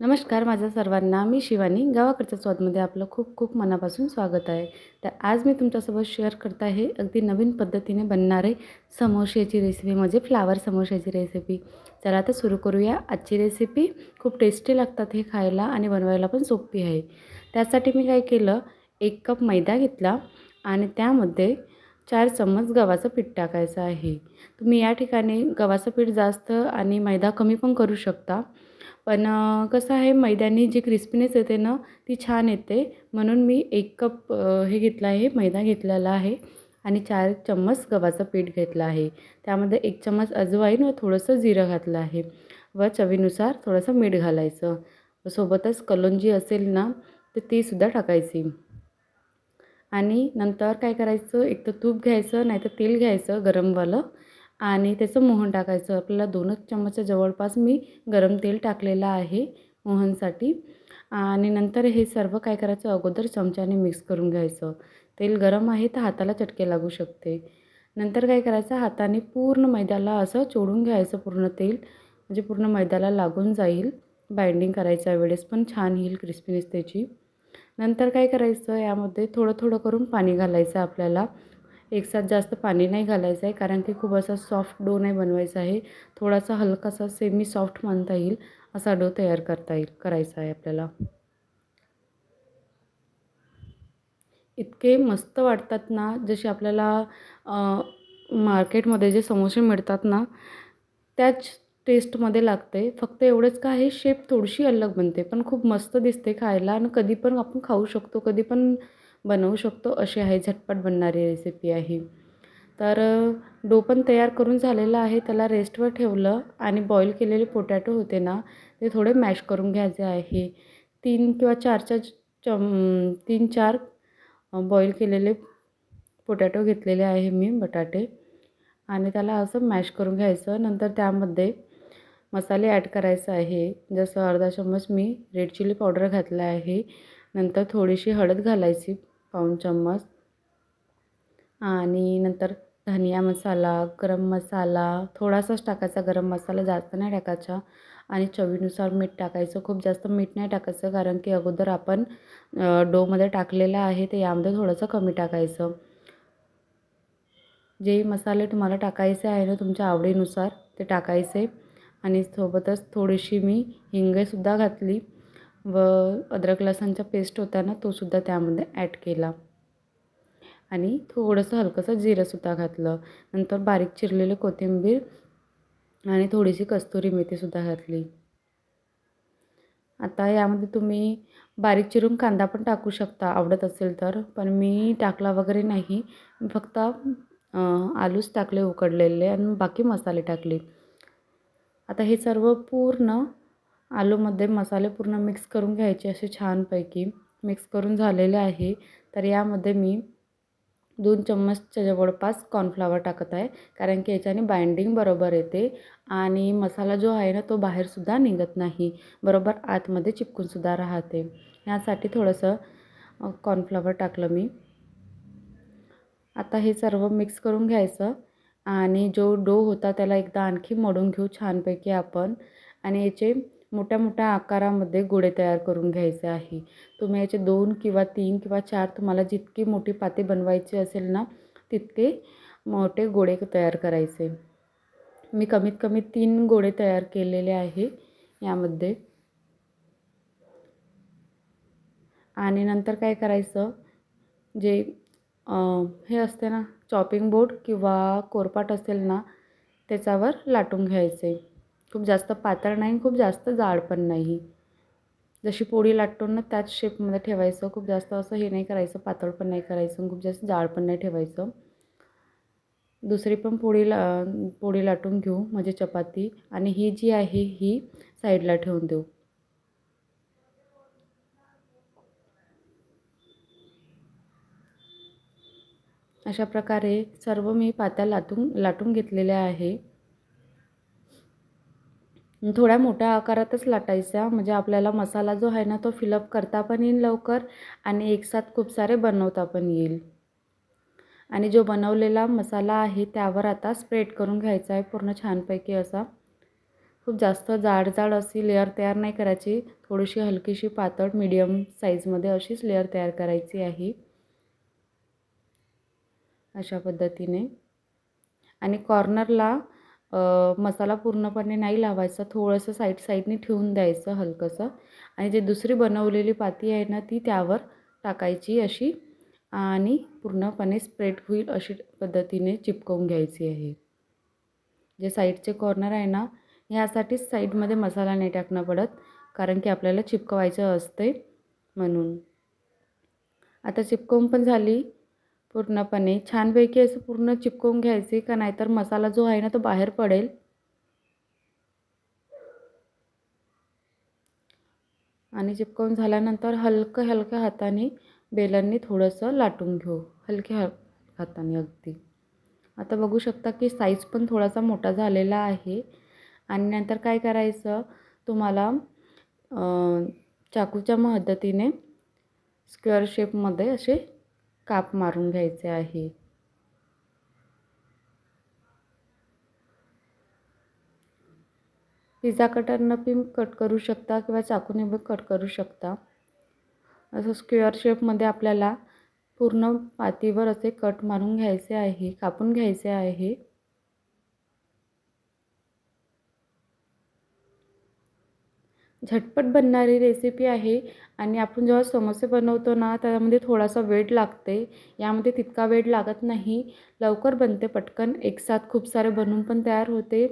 नमस्कार माझ्या सर्वांना. मी शिवानी. गावाकडच्या स्वादमध्ये आपलं खूप खूप मनापासून स्वागत आहे. तर आज मी तुमच्यासोबत शेअर करत आहे अगदी नवीन पद्धतीने बनणारे समोश्याची रेसिपी म्हणजे फ्लावर समोश्याची रेसिपी. चला तर सुरू करूया आजची रेसिपी. खूप टेस्टी लागतात हे खायला आणि बनवायला पण सोपी आहे. त्यासाठी मी काय केलं, 1 कप मैदा घेतला आणि त्यामध्ये 4 चम्मच गव्हाचं पीठ टाकायचं आहे. तुम्ही या ठिकाणी गव्हाचं पीठ जास्त आणि मैदा कमी पण करू शकता. पण कसं आहे मैद्याने जी क्रिस्पीनेस येते ना, ती छान येते. म्हणून मी 1 कप हे घेतलं आहे, मैदा घेतलेला आहे आणि 4 चम्मच गव्हाचं पीठ घेतलं आहे. त्यामध्ये 1 चम्मच अजवाईन व थोडंसं जिरं घातलं आहे व चवीनुसार थोडंसं मीठ घालायचं. सोबतच कलोंजी असेल ना, तर तीसुद्धा टाकायची. आणि नंतर काय करायचं, एक तर तूप घ्यायचं नाहीतर तेल घ्यायचं गरमवालं आणि त्याचं मोहन टाकायचं. आपल्याला 2च चम्मच जवळपास मी गरम तेल टाकलेलं आहे मोहनसाठी. आणि नंतर हे सर्व काय करायचं, अगोदर चमच्याने मिक्स करून घ्यायचं. तेल गरम आहे तर हाताला चटके लागू शकते. नंतर काय करायचं, हाताने पूर्ण मैद्याला असं चोळून घ्यायचं पूर्ण तेल, म्हणजे पूर्ण मैद्याला लागून जाईल. बाइंडिंग करायच्या वेळेस पण छान येईल क्रिस्पीनेस त्याची. नंतर काय करायचं, यामध्ये थोडं थोडं करून पाणी घालायचं आपल्याला. एकसाथ जास्त पाणी नाही घालायचं आहे, कारण की खूप असा सॉफ्ट डो नाही बनवायचा आहे. थोडासा हलकासा सेमी सॉफ्ट म्हणता येईल असा डो तयार करायचा आहे आपल्याला. इतके मस्त वाटतात ना, जसे आपल्याला मार्केटमध्ये जे समोसे मिळतात ना, त्याच टेस्टमध्ये लागते. फक्त एवढंच का आहे, शेप थोडीशी अलग बनते, पण खूप मस्त दिसते खायला आणि कधी पण आपण खाऊ शकतो, कधी पण बनवू शकतो. अशी आहे, झटपट बनणारी रेसिपी आहे. तर डो पण तयार करून झालेला आहे. त्याला रेस्टवर ठेवलं आणि बॉईल केलेले पोटॅटो होते ना, ते थोडे मॅश करून घ्यायचे आहे. 3 किंवा 4च्या 3-4 बॉईल केलेले पोटॅटो घेतलेले आहे मी, बटाटे. आणि त्याला असं मॅश करून घ्यायचं. नंतर त्यामध्ये मसाले ॲड करायचे आहे. जसं अर्धा चम्मच मी रेड चिली पावडर घातला आहे. नंतर थोडीशी हळद घालायची, पाऊण चम्मच. आणि नंतर धनिया मसाला, गरम मसाला थोडासाच टाकायचा, गरम मसाला जास्त नाही टाकायचा. आणि चवीनुसार मीठ टाकायचं. खूप जास्त मीठ नाही टाकायचं, कारण की अगोदर आपण डोमध्ये टाकलेलं आहे, तर यामध्ये थोडंसं कमी टाकायचं. जे मसाले तुम्हाला टाकायचे आहे ना, तुमच्या आवडीनुसार ते टाकायचे. आणि सोबतच थोडीशी मी हिंगसुद्धा घातली व अद्रक लसणचा पेस्ट होता ना, तोसुद्धा त्यामध्ये ॲड केला. आणि थोडंसं हलकंसं जिरंसुद्धा घातलं. नंतर बारीक चिरलेली कोथिंबीर आणि थोडीशी कस्तुरी मेथीसुद्धा घातली. आता यामध्ये तुम्ही बारीक चिरून कांदा पण टाकू शकता आवडत असेल तर, पण मी टाकला वगैरे नाही. फक्त आलूच टाकले उकडलेले आणि बाकी मसाले टाकले. आता हे सर्व पूर्ण आलूमध्ये मसाले पूर्ण मिक्स करून घ्यायचे असे छानपैकी. मिक्स करून झालेले आहे. तर यामध्ये मी 2 चम्मचच्या जवळपास कॉर्नफ्लॉवर टाकत आहे, कारण की याच्याने बाइंडिंग बरोबर येते आणि मसाला जो आहे ना, तो बाहेरसुद्धा निघत नाही, बरोबर आतमध्ये चिपकूनसुद्धा राहते. यासाठी थोडंसं कॉर्नफ्लॉवर टाकलं मी. आता हे सर्व मिक्स करून घ्यायचं आणि जो डो होता त्याला एकदा आणखी मळून घेऊ छानपैकी आपण. आणि याचे मोठ्या मोठ्या आकारामध्ये गोळे तयार करून घ्यायचे आहे. तुम्ही याचे 2 किंवा 3 किंवा 4 तुम्हाला जितकी मोठी पाती बनवायची असेल ना, तितके मोठे गोळे तयार करायचे. मी कमीत कमी 3 गोळे तयार केलेले आहे यामध्ये. आणि नंतर काय करायचं, जे हे असते ना, चॉपिंग बोर्ड किंवा कोरपाट असेल ना, त्याच्यावर लाटून घ्यायचे. खूप जास्त पातळ नाही, खूप जास्त जाड पण नाही. जशी पोळी लाटतो ना, त्याच शेपमध्ये ठेवायचं. खूप जास्त असं हे नाही करायचं, पातळ पण नाही करायचं, खूप जास्त जाड पण नाही ठेवायचं. दुसरी पण पोळी लाटून घेऊ, म्हणजे चपाती. आणि ही जी आहे ही साईडला ठेवून देऊ. अशा प्रकारे सर्व मी पात्या लाटून घेतलेल्या आहे. थोड्या मोठ्या आकारातच लाटायच्या, म्हणजे आपल्याला मसाला जो आहे ना, तो फिलअप करता पण येईल लवकर आणि एकसाथ खूप सारे बनवता पण येईल. आणि जो बनवलेला मसाला आहे त्यावर आता स्प्रेड करून घ्यायचा आहे पूर्ण छानपैकी असा. खूप जास्त जाड अशी लेअर तयार नाही करायची, थोडीशी हलकीशी पातळ मीडियम साईजमध्ये अशीच लेअर तयार करायची आहे अशा पद्धतीने. आणि कॉर्नरला मसाला पूर्णपणे नाही लावायचा, थोडंसं साईडने ठेवून द्यायचं हलकंसं. आणि जे दुसरी बनवलेली पाती आहे ना ती त्यावर टाकायची अशी आणि पूर्णपणे स्प्रेड होईल अशी पद्धतीने चिपकवून घ्यायची आहे. जे साईडचे कॉर्नर आहे ना ह्यासाठीच साईडमध्ये मसाला नाही टाकणं पडत, कारण की आपल्याला चिपकवायचं असते म्हणून. आता चिपकवून पण झाली पूर्णपणे. छानपैकी असं पूर्ण चिपकवून घ्यायचे, का नाहीतर मसाला जो आहे ना तो बाहेर पडेल. आणि चिपकवून झाल्यानंतर हलक्या हाताने बेलनने थोडंसं लाटून घेऊ, हलक्या हाताने अगदी. आता बघू शकता की साईज पण थोडासा मोठा झालेला आहे. आणि नंतर काय करायचं, तुम्हाला चाकूच्या मदतीने स्क्वेअर शेपमध्ये असे काप मारून घ्यायचे आहे. पिझ्झा कटरनं पण कट करू शकता किंवा चाकूने पण कट करू शकता. असं स्क्वेअर शेपमध्ये आपल्याला पूर्ण पातीवर असे कट मारून घ्यायचे आहे, कापून घ्यायचे आहे. झटपट बनणारी रेसिपी आहे आणि आपण जेव्हा समोसे बनवतो ना त्यामध्ये थोडासा वेळ लागते. यामध्ये तितका वेळ लागत नाही, लवकर बनते पटकन. एक साथ खूप सारे बनवून पण तयार होते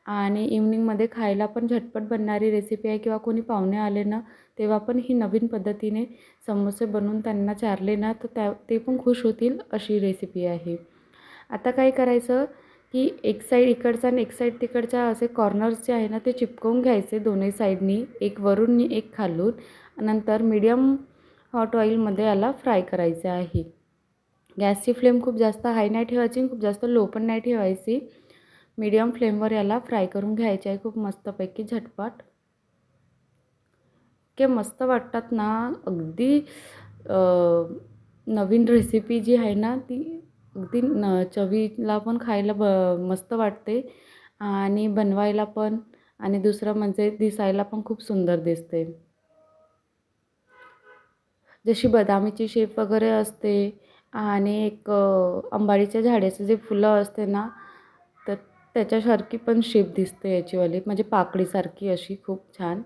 आणि इव्हनिंगमध्ये खायला पण झटपट बनणारी रेसिपी आहे. किंवा कोणी पाहुणे आले ना तेव्हा पण ही नवीन पद्धतीने समोसे बनवून त्यांना चारले ना तर ते पण खुश होतील अशी रेसिपी आहे. आता काय करायचं की एक साईड इकडचा आणि एक साईड तिकडचा असे कॉर्नर्स जे आहे ना ते चिपकवून घ्यायचे दोन्ही साईडनी, एक वरून एक खालून. नंतर मीडियम हॉट ऑइलमध्ये याला फ्राय करायचे आहे. गॅसची फ्लेम खूप जास्त हाय नाही ठेवायची, खूप जास्त लो पण नाही ठेवायची. मीडियम फ्लेमवर याला फ्राय करून घ्यायचे आहे खूप मस्तपैकी झटपट. इतके मस्त वाटतात ना, अगदी नवीन रेसिपी जी आहे ना ती अगदी चवीला पण खायला मस्त वाटते आणि बनवायला पण. आणि दुसरं म्हणजे दिसायला पण खूप सुंदर दिसते. जशी बदामीची शेप वगैरे असते आणि एक अंबाडीच्या झाडाचं जे फुलं असते ना तर त्याच्यासारखी पण शेप दिसते याचीवाली, म्हणजे पाकळीसारखी अशी खूप छान.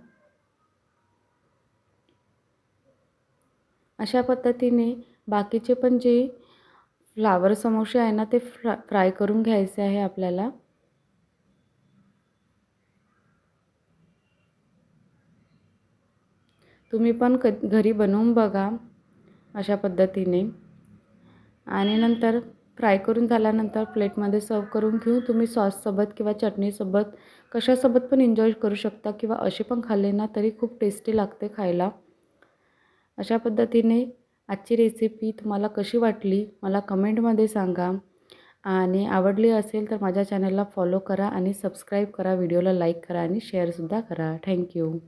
अशा पद्धतीने बाकीचे पण जे फ्लावर समोसे आहे ना ते फ्राय करून घ्यायचे आहे आपल्याला. तुम्ही पण घरी बनवून बघा अशा पद्धतीने. आणि नंतर फ्राय करून झाल्यानंतर प्लेटमध्ये सर्व करून घेऊन तुम्ही सॉससोबत किंवा चटणीसोबत कशासोबत पण एन्जॉय करू शकता किंवा असे पण खाल्ले ना तरी खूप टेस्टी लागते खायला. अशा पद्धतीने आजची रेसिपी तुम्हाला कशी वाटली मला कमेंटमध्ये सांगा. आणि आवडली असेल तर माझ्या चॅनलला फॉलो करा आणि सबस्क्राईब करा, व्हिडिओला लाईक करा आणि शेअरसुद्धा करा. थँक्यू.